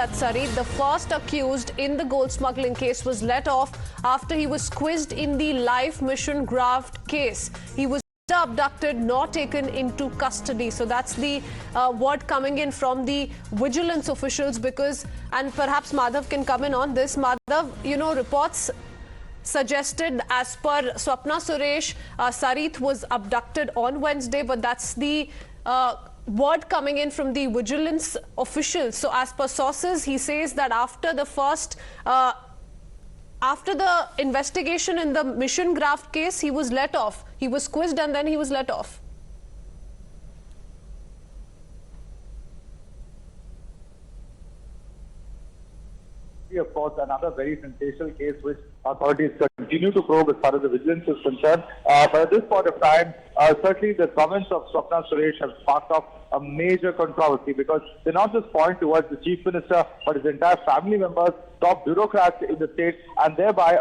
That Sarith, the first accused in the gold smuggling case, was let off after he was squeezed in the life mission graft case. He was abducted, not taken into custody. So that's the word coming in from the vigilance officials, because, and perhaps Madhav can come in on this. Madhav, reports suggested, as per Swapna Suresh, Sarith was abducted on Wednesday, but that's the word coming in from the vigilance officials. So as per sources, he says that after the investigation in the mission graft case, he was let off. He was quizzed and then he was let off. Of course, another very sensational case which authorities continue to probe as far as the vigilance is concerned. But at this point of time, certainly the comments of Swapna Suresh have sparked off a major controversy, because they not just point towards the Chief Minister, but his entire family members, top bureaucrats in the state, and thereby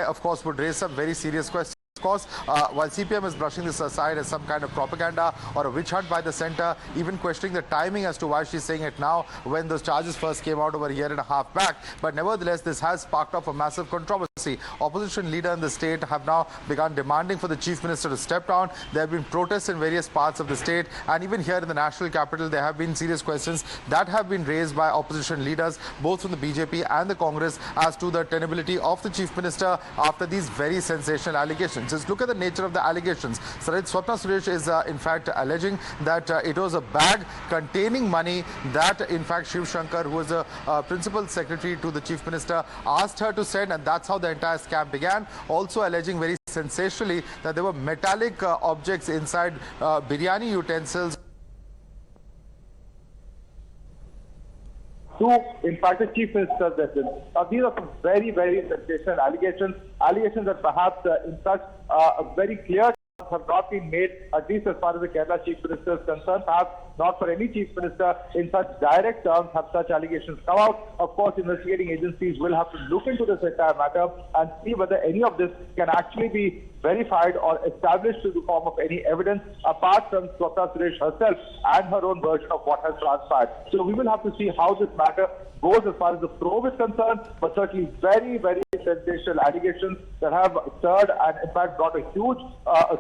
of course, would raise some very serious questions. Of course, while CPM is brushing this aside as some kind of propaganda or a witch hunt by the centre, even questioning the timing as to why she's saying it now when those charges first came out over a year and a half back. But nevertheless, this has sparked off a massive controversy. Opposition leader in the state have now begun demanding for the Chief Minister to step down. There have been protests in various parts of the state, and even here in the national capital, there have been serious questions that have been raised by opposition leaders, both from the BJP and the Congress, as to the tenability of the Chief Minister after these very sensational allegations. Just look at the nature of the allegations. Swapna Suresh is in fact alleging that it was a bag containing money that in fact Shiv Shankar, who was a principal secretary to the Chief Minister, asked her to send, and that's how the entire scam began. Also alleging very sensationally that there were metallic objects inside biryani utensils. In fact, the Chief Minister's residence. Now, these are some very, very sensational allegations that perhaps in such very clear terms have not been made, at least as far as the Kerala Chief Minister is concerned. Perhaps not for any Chief Minister in such direct terms have such allegations come out. Of course, investigating agencies will have to look into this entire matter and see whether any of this can actually be verified or established in the form of any evidence, apart from Swapna Suresh herself and her own version of what has transpired. So we will have to see how this matter goes as far as the probe is concerned, but certainly very, very sensational allegations that have stirred and in fact got a huge a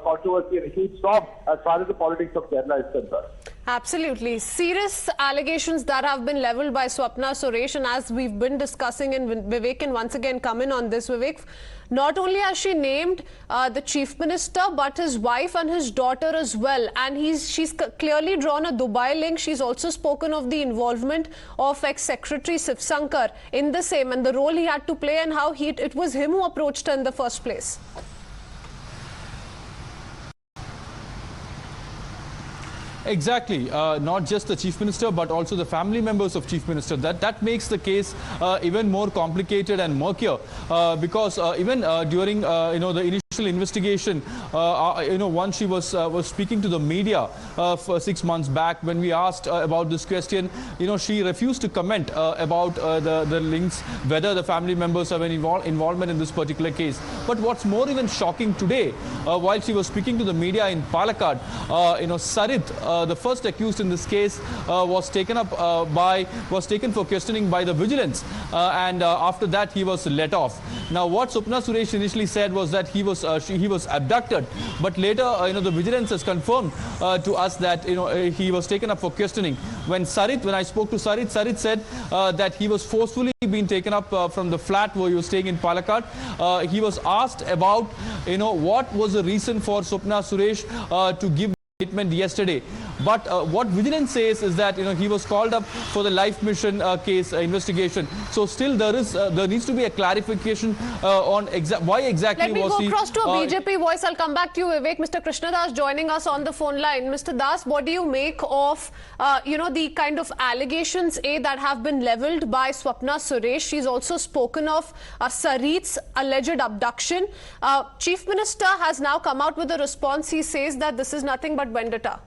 controversy and a huge storm as far as the politics of Kerala is concerned. Absolutely. Serious allegations that have been levelled by Swapna Suresh, and as we've been discussing, and Vivek can once again come in on this. Vivek, not only has she named the Chief Minister, but his wife and his daughter as well. And she's clearly drawn a Dubai link. She's also spoken of the involvement of ex-secretary Shiv Shankar in the same, and the role he had to play, and how it was him who approached her in the first place. Exactly. Not just the Chief Minister, but also the family members of Chief Minister. That makes the case even more complicated and murkier, because even during the initial investigation, once she was speaking to the media for 6 months back, when we asked about this question, she refused to comment about the links, whether the family members have any involvement in this particular case. But what's more even shocking today, while she was speaking to the media in Palakkad, Sarith, the first accused in this case, was taken for questioning by the vigilance, and after that he was let off. Now, what Swapna Suresh initially said was that he was abducted, but later the vigilance has confirmed to us that he was taken up for questioning. When I spoke to Sarith said that he was forcefully being taken up from the flat where he was staying in Palakkad. He was asked about what was the reason for Swapna Suresh to give statement yesterday. But what vigilance says is that he was called up for the life mission case investigation. So still there needs to be a clarification on why exactly was he. Let me go across to a BJP voice. I'll come back to you, Vivek. Mr. Krishna Das joining us on the phone line. Mr. Das, what do you make of the kind of allegations that have been levelled by Swapna Suresh? She's also spoken of Sarith's alleged abduction. Chief Minister has now come out with a response. He says that this is nothing but vendetta.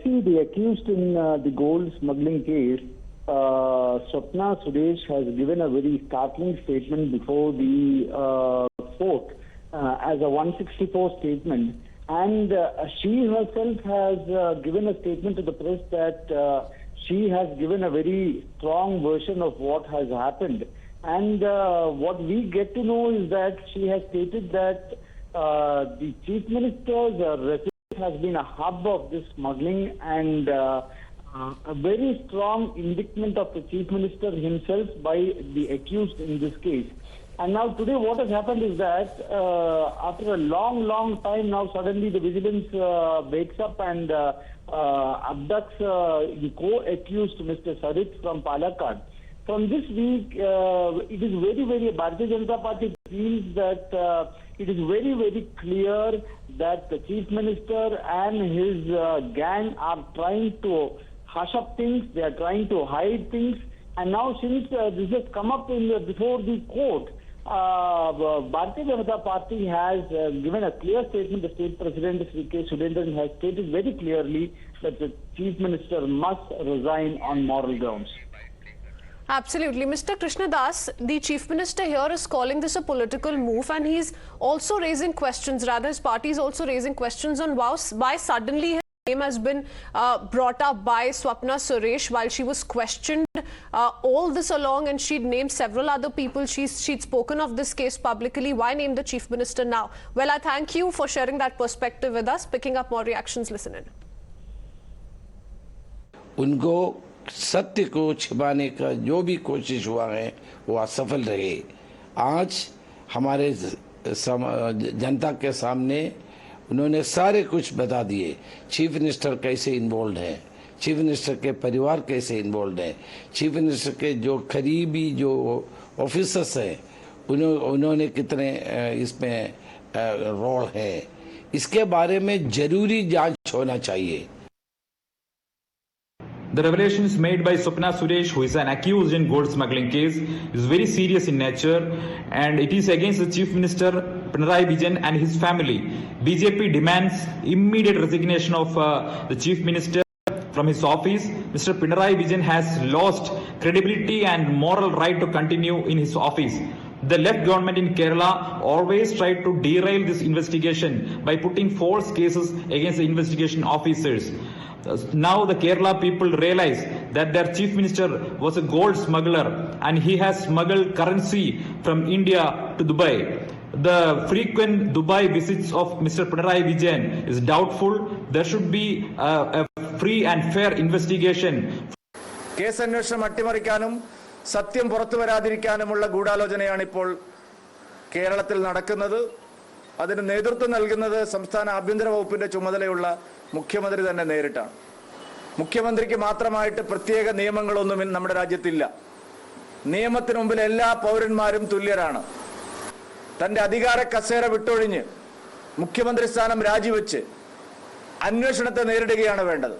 See, the accused in the gold smuggling case, Swapna Suresh has given a very startling statement before the court. As a 164 statement, And she herself has given a statement to the press that she has given a very strong version of what has happened. And what we get to know is that she has stated that the Chief Minister's residence has been a hub of this smuggling, and a very strong indictment of the Chief Minister himself by the accused in this case. And now today what has happened is that after a long time now suddenly the vigilance wakes up and abducts the co-accused Mr. Sarith from Palakkad. From this week, it is very, Bharatiya Janata Party feels that it is very clear that the Chief Minister and his gang are trying to hush up things, they are trying to hide things. And now since this has come up before the court, Bharatiya Janata Party has given a clear statement. The state president, Sri K. Sudendran, has stated very clearly that the Chief Minister must resign on moral grounds. Absolutely. Mr. Krishna Das, the Chief Minister here is calling this a political move, and he's also raising questions, rather his party is also raising questions on why suddenly his name has been brought up by Swapna Suresh while she was questioned all this along, and she'd named several other people. She'd spoken of this case publicly. Why name the Chief Minister now? Well, I thank you for sharing that perspective with us. Picking up more reactions, listen in. उनको सत्य को छिपाने का जो भी कोशिश हुआ है वो असफल रहे। आज हमारे जनता के सामने उन्होंने सारे कुछ बता दिए। चीफ मिनिस्टर कैसे इन्वॉल्व है, चीफ मिनिस्टर के परिवार कैसे इन्वॉल्व है, चीफ मिनिस्टर के जो करीबी जो ऑफिसर्स हैं उन्होंने कितने इसमें रोल है, इसके बारे में जरूरी जांच होना चाहिए। The revelations made by Swapna Suresh, who is an accused in gold smuggling case, is very serious in nature, and it is against the Chief Minister Pinarayi Vijayan and his family. BJP demands immediate resignation of the Chief Minister from his office. Mr. Pinarayi Vijayan has lost credibility and moral right to continue in his office. The left government in Kerala always tried to derail this investigation by putting false cases against the investigation officers. Now the Kerala people realize that their chief minister was a gold smuggler and he has smuggled currency from India to Dubai. The frequent Dubai visits of Mr. Pinarayi Vijayan is doubtful. There should be a free and fair investigation. Case അന്വേഷണം അട്ടിമറിക്കാനും സത്യം പുറത്തു വരാതിരിക്കാനുമുള്ള ഗൂഢാലോചനയാണ് ഇപ്പോൾ കേരളത്തിൽ നടക്കുന്നത്. അതിന് നേതൃത്വം നൽകുന്നത് സംസ്ഥാന ആഭ്യന്തര വകുപ്പിന്റെ ചുമതലയുള്ള മുഖ്യമന്ത്രി തന്നെ നേരിട്ടാണ്. മുഖ്യമന്ത്രിക്ക് മാത്രമായിട്ട് പ്രത്യേക നിയമങ്ങളൊന്നും നമ്മുടെ രാജ്യത്തില്ല. നിയമത്തിന് മുമ്പിൽ എല്ലാ പൗരന്മാരും തുല്യരാണ്. തന്റെ അധികാര കസേര വിട്ടൊഴിഞ്ഞ് മുഖ്യമന്ത്രി സ്ഥാനം രാജിവെച്ച് അന്വേഷണത്തെ നേരിടുകയാണ് വേണ്ടത്.